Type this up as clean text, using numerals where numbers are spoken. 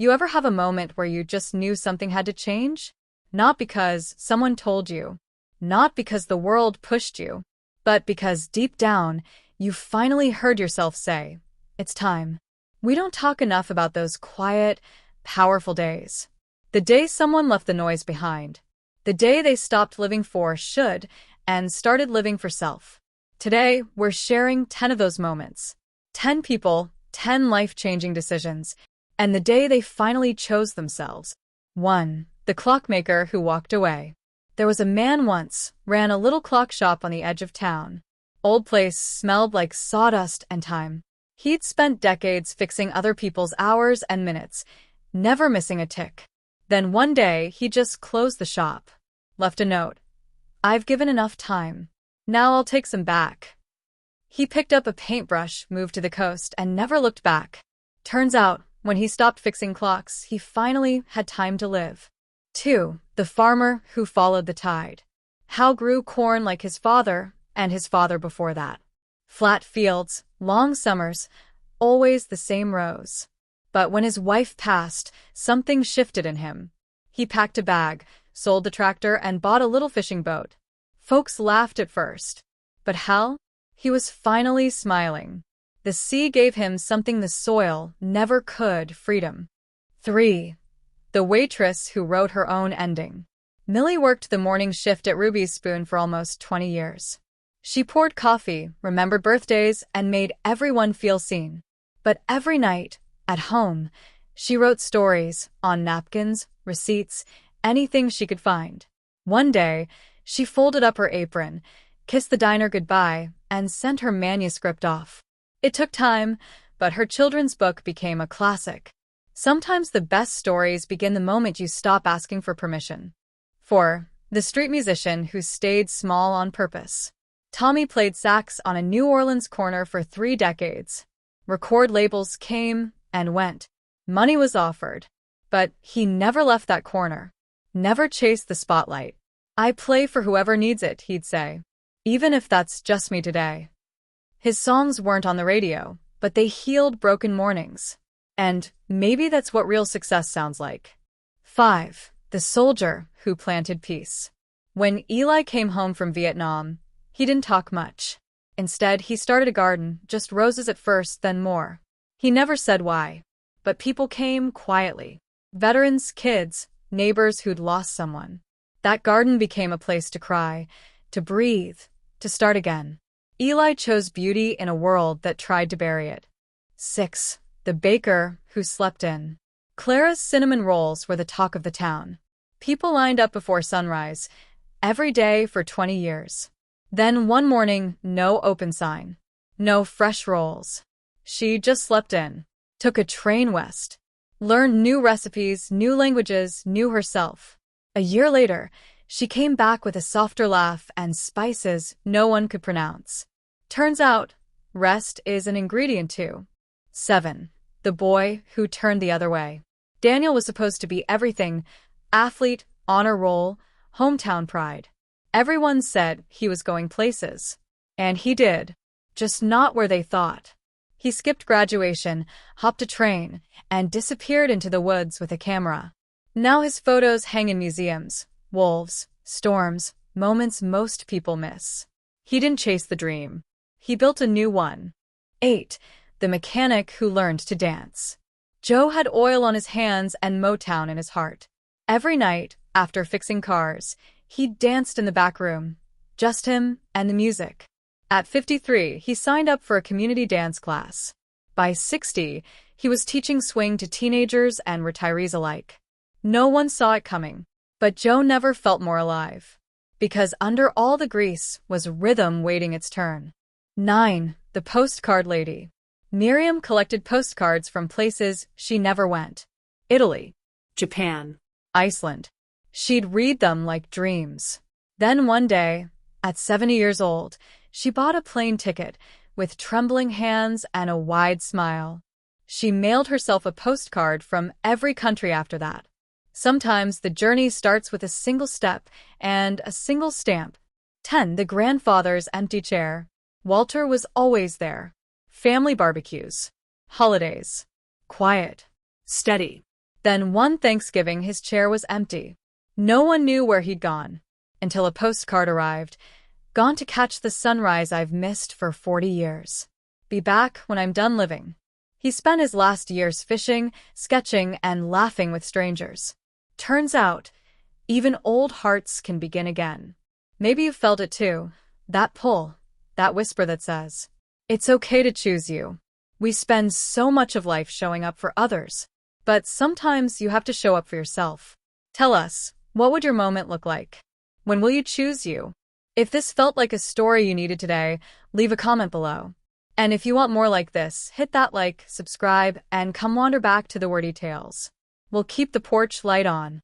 You ever have a moment where you just knew something had to change? Not because someone told you, not because the world pushed you, but because deep down, you finally heard yourself say, "It's time." We don't talk enough about those quiet, powerful days. The day someone left the noise behind. The day they stopped living for should and started living for self. Today, we're sharing 10 of those moments. 10 people, 10 life-changing decisions, and the day they finally chose themselves. 1. The clockmaker who walked away. There was a man once, ran a little clock shop on the edge of town. Old place smelled like sawdust and time. He'd spent decades fixing other people's hours and minutes, never missing a tick. Then one day, he just closed the shop. Left a note. "I've given enough time. Now I'll take some back." He picked up a paintbrush, moved to the coast, and never looked back. Turns out, when he stopped fixing clocks, he finally had time to live. 2. The farmer who followed the tide. Hal grew corn like his father, and his father before that. Flat fields, long summers, always the same rows. But when his wife passed, something shifted in him. He packed a bag, sold the tractor, and bought a little fishing boat. Folks laughed at first. But Hal? He was finally smiling. The sea gave him something the soil never could: freedom. 3. The waitress who wrote her own ending. Millie worked the morning shift at Ruby's Spoon for almost 20 years. She poured coffee, remembered birthdays, and made everyone feel seen. But every night, at home, she wrote stories on napkins, receipts, anything she could find. One day, she folded up her apron, kissed the diner goodbye, and sent her manuscript off. It took time, but her children's book became a classic. Sometimes the best stories begin the moment you stop asking for permission. 4. The street musician who stayed small on purpose. Tommy played sax on a New Orleans corner for 3 decades. Record labels came and went. Money was offered. But he never left that corner. Never chased the spotlight. "I play for whoever needs it," he'd say. "Even if that's just me today." His songs weren't on the radio, but they healed broken mornings. And maybe that's what real success sounds like. 5. The soldier who planted peace. When Eli came home from Vietnam, he didn't talk much. Instead, he started a garden, just roses at first, then more. He never said why. But people came quietly. Veterans, kids, neighbors who'd lost someone. That garden became a place to cry, to breathe, to start again. Eli chose beauty in a world that tried to bury it. 6. The baker who slept in. Clara's cinnamon rolls were the talk of the town. People lined up before sunrise, every day for 20 years. Then one morning, no open sign. No fresh rolls. She just slept in. Took a train west. Learned new recipes, new languages, knew herself. A year later, she came back with a softer laugh and spices no one could pronounce. Turns out, rest is an ingredient too. 7. The boy who turned the other way. Daniel was supposed to be everything: athlete, honor roll, hometown pride. Everyone said he was going places. And he did. Just not where they thought. He skipped graduation, hopped a train, and disappeared into the woods with a camera. Now his photos hang in museums. Wolves, storms, moments most people miss. He didn't chase the dream. He built a new one. 8. The mechanic who learned to dance. Joe had oil on his hands and Motown in his heart. Every night, after fixing cars, he danced in the back room. Just him and the music. At 53, he signed up for a community dance class. By 60, he was teaching swing to teenagers and retirees alike. No one saw it coming. But Joe never felt more alive. Because under all the grease was rhythm waiting its turn. 9. The Postcard Lady. Miriam collected postcards from places she never went. Italy, Japan, Iceland. She'd read them like dreams. Then one day, at 70 years old, she bought a plane ticket with trembling hands and a wide smile. She mailed herself a postcard from every country after that. Sometimes the journey starts with a single step and a single stamp. 10. The grandfather's empty chair. Walter was always there. Family barbecues. Holidays. Quiet. steady. Then one Thanksgiving, his chair was empty. No one knew where he'd gone. Until a postcard arrived. Gone to catch the sunrise I've missed for 40 years. Be back when I'm done living. He spent his last years fishing, sketching, and laughing with strangers. Turns out, even old hearts can begin again. Maybe you felt it too. That pull, that whisper that says, it's okay to choose you. We spend so much of life showing up for others, but sometimes you have to show up for yourself. Tell us, what would your moment look like? When will you choose you? If this felt like a story you needed today, leave a comment below. And if you want more like this, hit that like, subscribe, and come wander back to the wordy tales. We'll keep the porch light on.